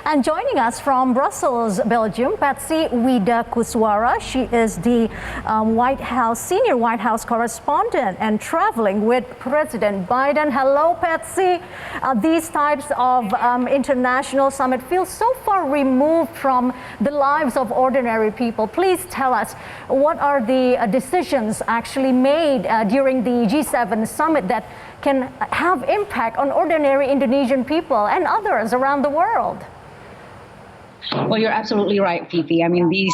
And joining us from Brussels, Belgium, Patsy Widakuswara. She is the senior White House correspondent and traveling with President Biden. Hello, Patsy. These types of international summit feel so far removed from the lives of ordinary people. Please tell us, what are the decisions actually made during the G7 summit that can have impact on ordinary Indonesian people and others around the world? Well, you're absolutely right, Fifi. I mean, these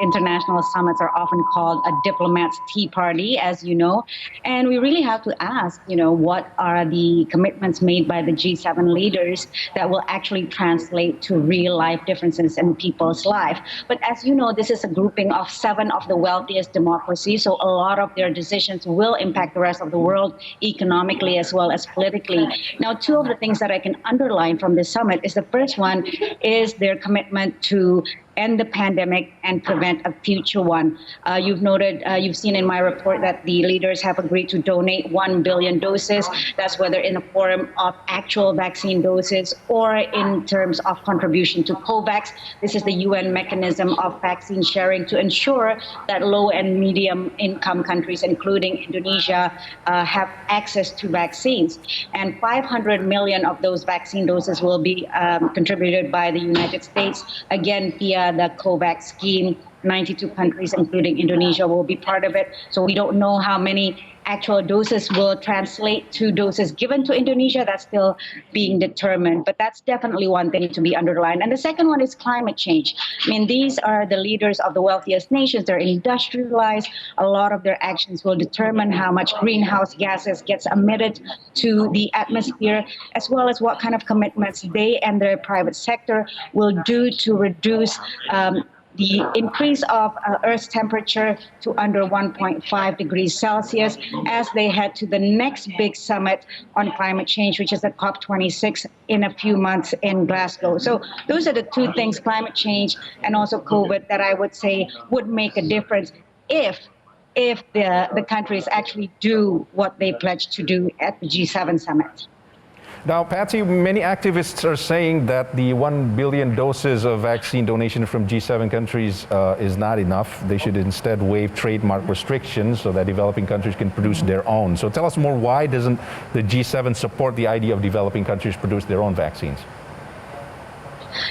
international summits are often called a diplomat's tea party, as you know. And we really have to ask, what are the commitments made by the G7 leaders that will actually translate to real life differences in people's life. But as you know, this is a grouping of 7 of the wealthiest democracies. So a lot of their decisions will impact the rest of the world economically as well as politically. Now, 2 of the things that I can underline from this summit is the first one is their commitment to end the pandemic and prevent a future one. You've seen in my report that the leaders have agreed to donate 1 billion doses. That's whether in the form of actual vaccine doses or in terms of contribution to COVAX. This is the UN mechanism of vaccine sharing to ensure that low and medium income countries, including Indonesia, have access to vaccines. And 500 million of those vaccine doses will be contributed by the United States, again, via the COVAX scheme. 92 countries, including Indonesia, will be part of it. So we don't know how many actual doses will translate to doses given to Indonesia. That's still being determined. But that's definitely one thing to be underlined. And the second one is climate change. I mean, these are the leaders of the wealthiest nations. They're industrialized. A lot of their actions will determine how much greenhouse gases gets emitted to the atmosphere, as well as what kind of commitments they and their private sector will do to reduce the increase of Earth's temperature to under 1.5 degrees Celsius as they head to the next big summit on climate change, which is the COP26 in a few months in Glasgow. So those are the 2 things, climate change and also COVID, that I would say would make a difference if the countries actually do what they pledged to do at the G7 summit. Now, Patsy, many activists are saying that the 1 billion doses of vaccine donation from G7 countries is not enough. They should instead waive trademark restrictions so that developing countries can produce their own. So tell us more, why doesn't the G7 support the idea of developing countries produce their own vaccines?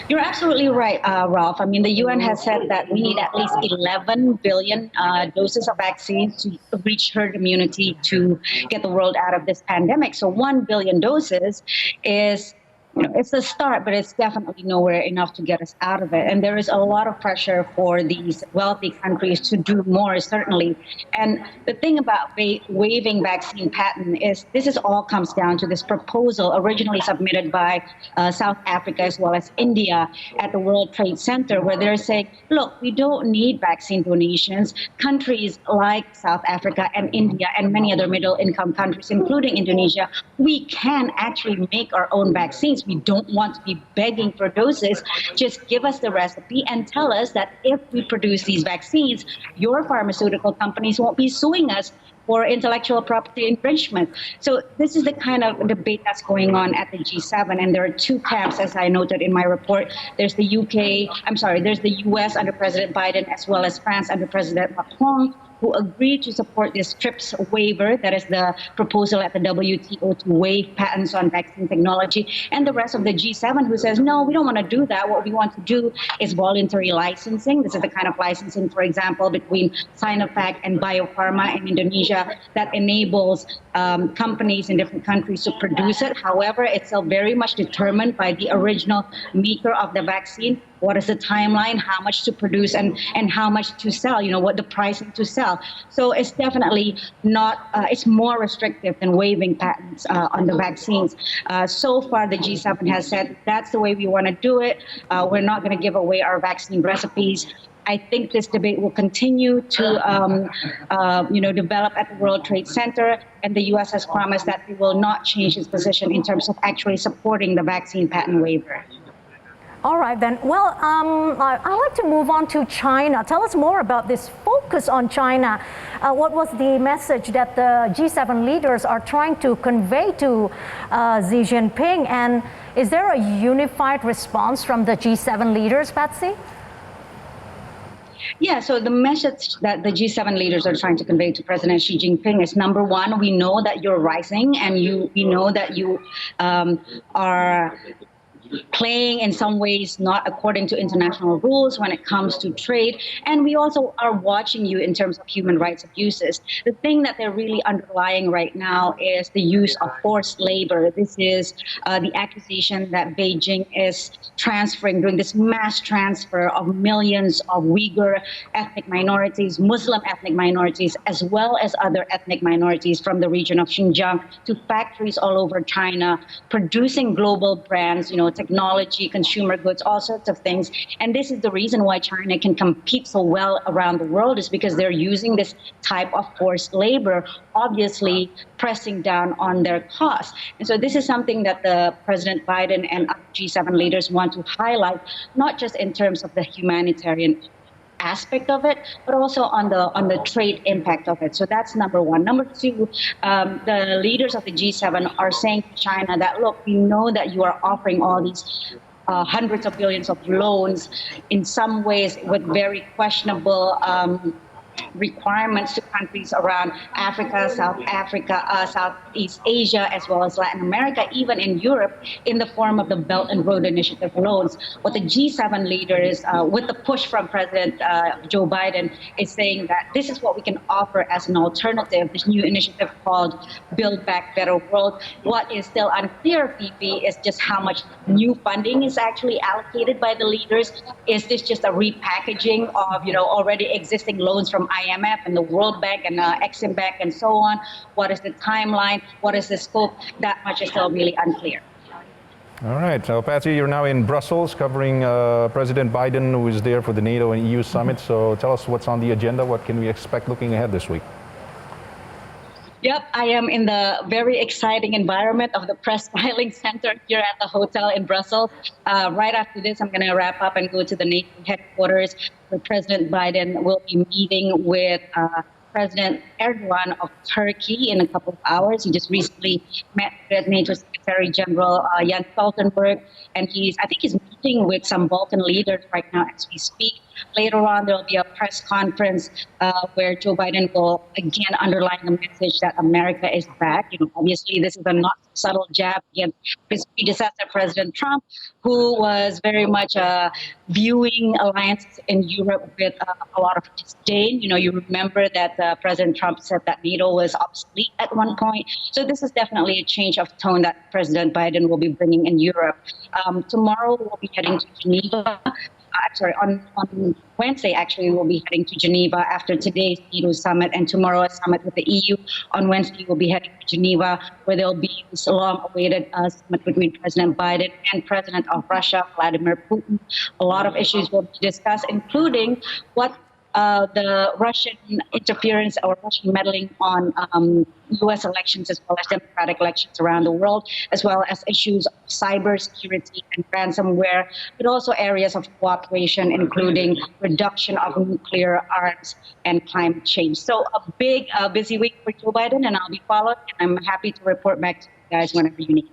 You're absolutely right, Ralph. I mean, the UN has said that we need at least 11 billion doses of vaccines to reach herd immunity to get the world out of this pandemic. So 1 billion doses is, it's a start, but it's definitely nowhere enough to get us out of it. And there is a lot of pressure for these wealthy countries to do more, certainly. And the thing about waiving vaccine patent is this all comes down to this proposal originally submitted by South Africa as well as India at the World Trade Center, where they're saying, look, we don't need vaccine donations. Countries like South Africa and India and many other middle-income countries, including Indonesia, we can actually make our own vaccines. We don't want to be begging for doses. Just give us the recipe and tell us that if we produce these vaccines, your pharmaceutical companies won't be suing us for intellectual property infringement. So this is the kind of debate that's going on at the G7. And there are 2 camps, as I noted in my report. There's the there's the US under President Biden, as well as France under President Macron, who agreed to support this TRIPS waiver, that is the proposal at the WTO to waive patents on vaccine technology, and the rest of the G7 who says, no, we don't want to do that. What we want to do is voluntary licensing. This is the kind of licensing, for example, between Sinovac and Biopharma in Indonesia that enables companies in different countries to produce it. However, it's still very much determined by the original maker of the vaccine. What is the timeline, how much to produce and how much to sell, what the pricing to sell. So it's definitely not, it's more restrictive than waiving patents on the vaccines. So far, the G7 has said that's the way we want to do it. We're not going to give away our vaccine recipes. I think this debate will continue to develop at the World Trade Center, and the U.S. has promised that it will not change its position in terms of actually supporting the vaccine patent waiver. All right, then. Well, I'd like to move on to China. Tell us more about this focus focus on China. What was the message that the G7 leaders are trying to convey to Xi Jinping? And is there a unified response from the G7 leaders, Patsy? Yeah, so the message that the G7 leaders are trying to convey to President Xi Jinping is, number one, we know that you're rising, and we know that you are playing in some ways not according to international rules when it comes to trade. And we also are watching you in terms of human rights abuses. The thing that they're really underlying right now is the use of forced labor. This is the accusation that Beijing is doing this mass transfer of millions of Uyghur ethnic minorities, Muslim ethnic minorities, as well as other ethnic minorities from the region of Xinjiang to factories all over China, producing global brands, technology, consumer goods, all sorts of things. And this is the reason why China can compete so well around the world, is because they're using this type of forced labor, obviously pressing down on their costs. And so this is something that the President Biden and other G7 leaders want to highlight, not just in terms of the humanitarian aspect of it, but also on the trade impact of it. So that's number one. Number two, the leaders of the G7 are saying to China that, look, we know that you are offering all these hundreds of billions of loans, in some ways with very questionable requirements to countries around Africa, Southeast Asia, as well as Latin America, even in Europe, in the form of the Belt and Road Initiative loans. What the G7 leaders, with the push from President Joe Biden, is saying that this is what we can offer as an alternative, this new initiative called Build Back Better World. What is still unclear, Fifi, is just how much new funding is actually allocated by the leaders. Is this just a repackaging of already existing loans from IMF and the World Bank and Exim Bank and so on? What is the timeline? What is the scope? That much is still really unclear. All right. So, Patsy, you're now in Brussels covering President Biden, who is there for the NATO and EU summit. So tell us what's on the agenda. What can we expect looking ahead this week? Yep, I am in the very exciting environment of the Press Filing Center here at the hotel in Brussels. Right after this, I'm going to wrap up and go to the NATO headquarters, where President Biden will be meeting with President Erdogan of Turkey in a couple of hours. He just recently met with NATO Secretary General Jens Stoltenberg, and I think he's meeting with some Balkan leaders right now as we speak. Later on, there will be a press conference where Joe Biden will again underline the message that America is back. Obviously, this is a not subtle jab against his predecessor, President Trump, who was very much viewing alliances in Europe with a lot of disdain. You remember that President Trump said that NATO was obsolete at one point. So this is definitely a change of tone that President Biden will be bringing in Europe. Tomorrow, we'll be heading to Geneva. On Wednesday, actually, we'll be heading to Geneva after today's NATO summit, and tomorrow a summit with the EU. On Wednesday, we'll be heading to Geneva, where there'll be this long-awaited summit between President Biden and President of Russia, Vladimir Putin. A lot of issues will be discussed, including what the Russian interference or Russian meddling on U.S. elections, as well as democratic elections around the world, as well as issues of cybersecurity and ransomware, but also areas of cooperation, including reduction of nuclear arms and climate change. So a big, busy week for Joe Biden, and I'll be followed, and I'm happy to report back to you guys whenever you need.